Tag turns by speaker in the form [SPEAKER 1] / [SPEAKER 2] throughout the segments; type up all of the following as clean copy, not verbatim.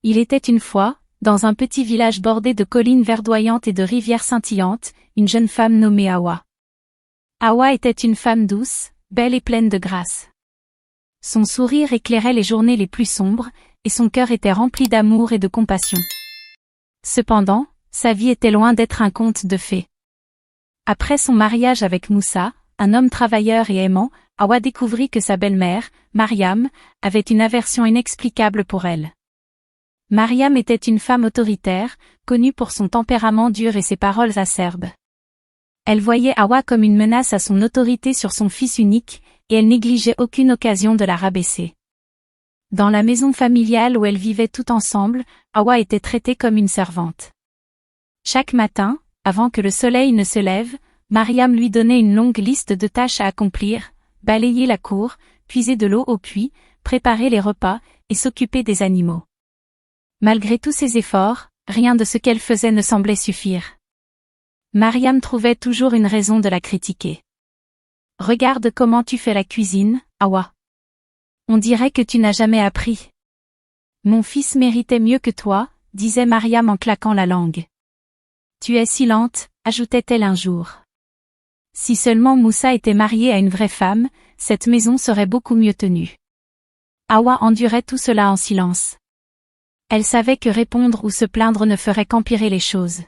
[SPEAKER 1] Il était une fois, dans un petit village bordé de collines verdoyantes et de rivières scintillantes, une jeune femme nommée Hawa. Hawa était une femme douce, belle et pleine de grâce. Son sourire éclairait les journées les plus sombres, et son cœur était rempli d'amour et de compassion. Cependant, sa vie était loin d'être un conte de fées. Après son mariage avec Moussa, un homme travailleur et aimant, Hawa découvrit que sa belle-mère, Mariam, avait une aversion inexplicable pour elle. Mariam était une femme autoritaire, connue pour son tempérament dur et ses paroles acerbes. Elle voyait Hawa comme une menace à son autorité sur son fils unique, et elle négligeait aucune occasion de la rabaisser. Dans la maison familiale où elles vivaient tout ensemble, Hawa était traitée comme une servante. Chaque matin, avant que le soleil ne se lève, Mariam lui donnait une longue liste de tâches à accomplir, balayer la cour, puiser de l'eau au puits, préparer les repas, et s'occuper des animaux. Malgré tous ses efforts, rien de ce qu'elle faisait ne semblait suffire. Mariam trouvait toujours une raison de la critiquer. « Regarde comment tu fais la cuisine, Hawa. On dirait que tu n'as jamais appris. »« Mon fils méritait mieux que toi, » disait Mariam en claquant la langue. « Tu es si lente, » ajoutait-elle un jour. Si seulement Moussa était marié à une vraie femme, cette maison serait beaucoup mieux tenue. Hawa endurait tout cela en silence. Elle savait que répondre ou se plaindre ne ferait qu'empirer les choses.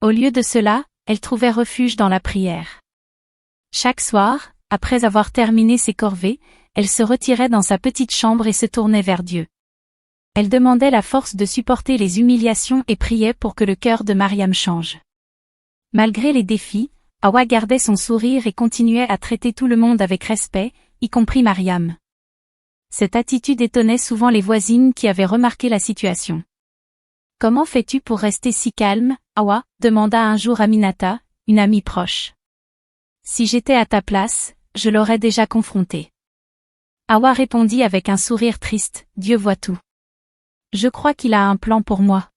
[SPEAKER 1] Au lieu de cela, elle trouvait refuge dans la prière. Chaque soir, après avoir terminé ses corvées, elle se retirait dans sa petite chambre et se tournait vers Dieu. Elle demandait la force de supporter les humiliations et priait pour que le cœur de Mariam change. Malgré les défis, Hawa gardait son sourire et continuait à traiter tout le monde avec respect, y compris Mariam. Cette attitude étonnait souvent les voisines qui avaient remarqué la situation. « Comment fais-tu pour rester si calme, Hawa ?» demanda un jour Aminata, une amie proche. « Si j'étais à ta place, je l'aurais déjà confronté. » Hawa répondit avec un sourire triste, « Dieu voit tout. Je crois qu'il a un plan pour moi. »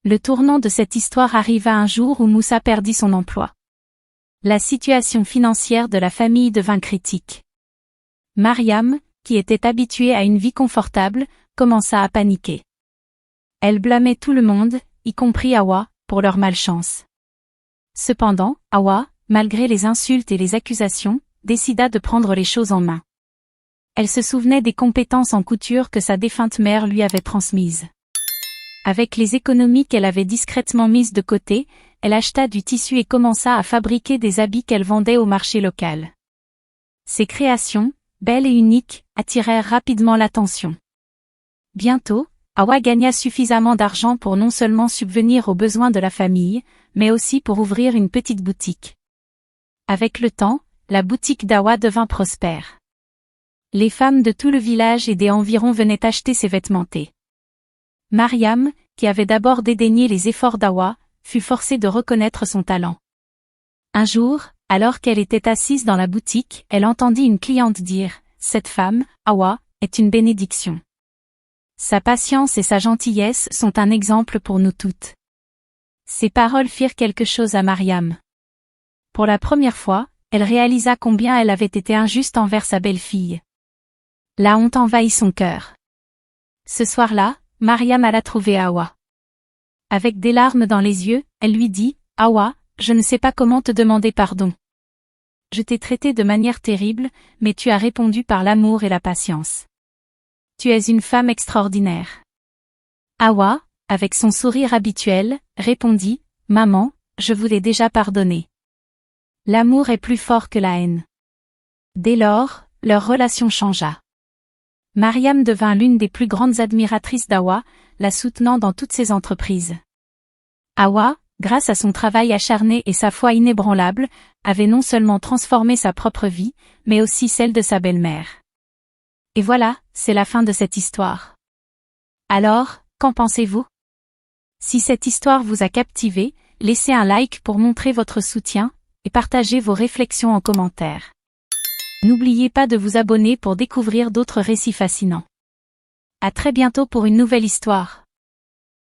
[SPEAKER 1] Le tournant de cette histoire arriva un jour où Moussa perdit son emploi. La situation financière de la famille devint critique. Mariam, qui était habituée à une vie confortable, commença à paniquer. Elle blâmait tout le monde, y compris Hawa, pour leur malchance. Cependant, Hawa, malgré les insultes et les accusations, décida de prendre les choses en main. Elle se souvenait des compétences en couture que sa défunte mère lui avait transmises. Avec les économies qu'elle avait discrètement mises de côté, elle acheta du tissu et commença à fabriquer des habits qu'elle vendait au marché local. Ses créations, belles et uniques, attirèrent rapidement l'attention. Bientôt, Hawa gagna suffisamment d'argent pour non seulement subvenir aux besoins de la famille, mais aussi pour ouvrir une petite boutique. Avec le temps, la boutique d'Hawa devint prospère. Les femmes de tout le village et des environs venaient acheter ses vêtementés. Mariam, qui avait d'abord dédaigné les efforts d'Hawa, fut forcée de reconnaître son talent. Un jour, alors qu'elle était assise dans la boutique, elle entendit une cliente dire « Cette femme, Hawa, est une bénédiction. Sa patience et sa gentillesse sont un exemple pour nous toutes. » Ces paroles firent quelque chose à Mariam. Pour la première fois, elle réalisa combien elle avait été injuste envers sa belle-fille. La honte envahit son cœur. Ce soir-là, Mariam alla trouver Hawa. Avec des larmes dans les yeux, elle lui dit « Hawa, je ne sais pas comment te demander pardon. Je t'ai traité de manière terrible, mais tu as répondu par l'amour et la patience. Tu es une femme extraordinaire. » Hawa, avec son sourire habituel, répondit « Maman, je vous l'ai déjà pardonné. L'amour est plus fort que la haine. » Dès lors, leur relation changea. Mariam devint l'une des plus grandes admiratrices d'Hawa, la soutenant dans toutes ses entreprises. Hawa, grâce à son travail acharné et sa foi inébranlable, avait non seulement transformé sa propre vie, mais aussi celle de sa belle-mère. Et voilà, c'est la fin de cette histoire. Alors, qu'en pensez-vous? Si cette histoire vous a captivé, laissez un like pour montrer votre soutien, et partagez vos réflexions en commentaire. N'oubliez pas de vous abonner pour découvrir d'autres récits fascinants. À très bientôt pour une nouvelle histoire.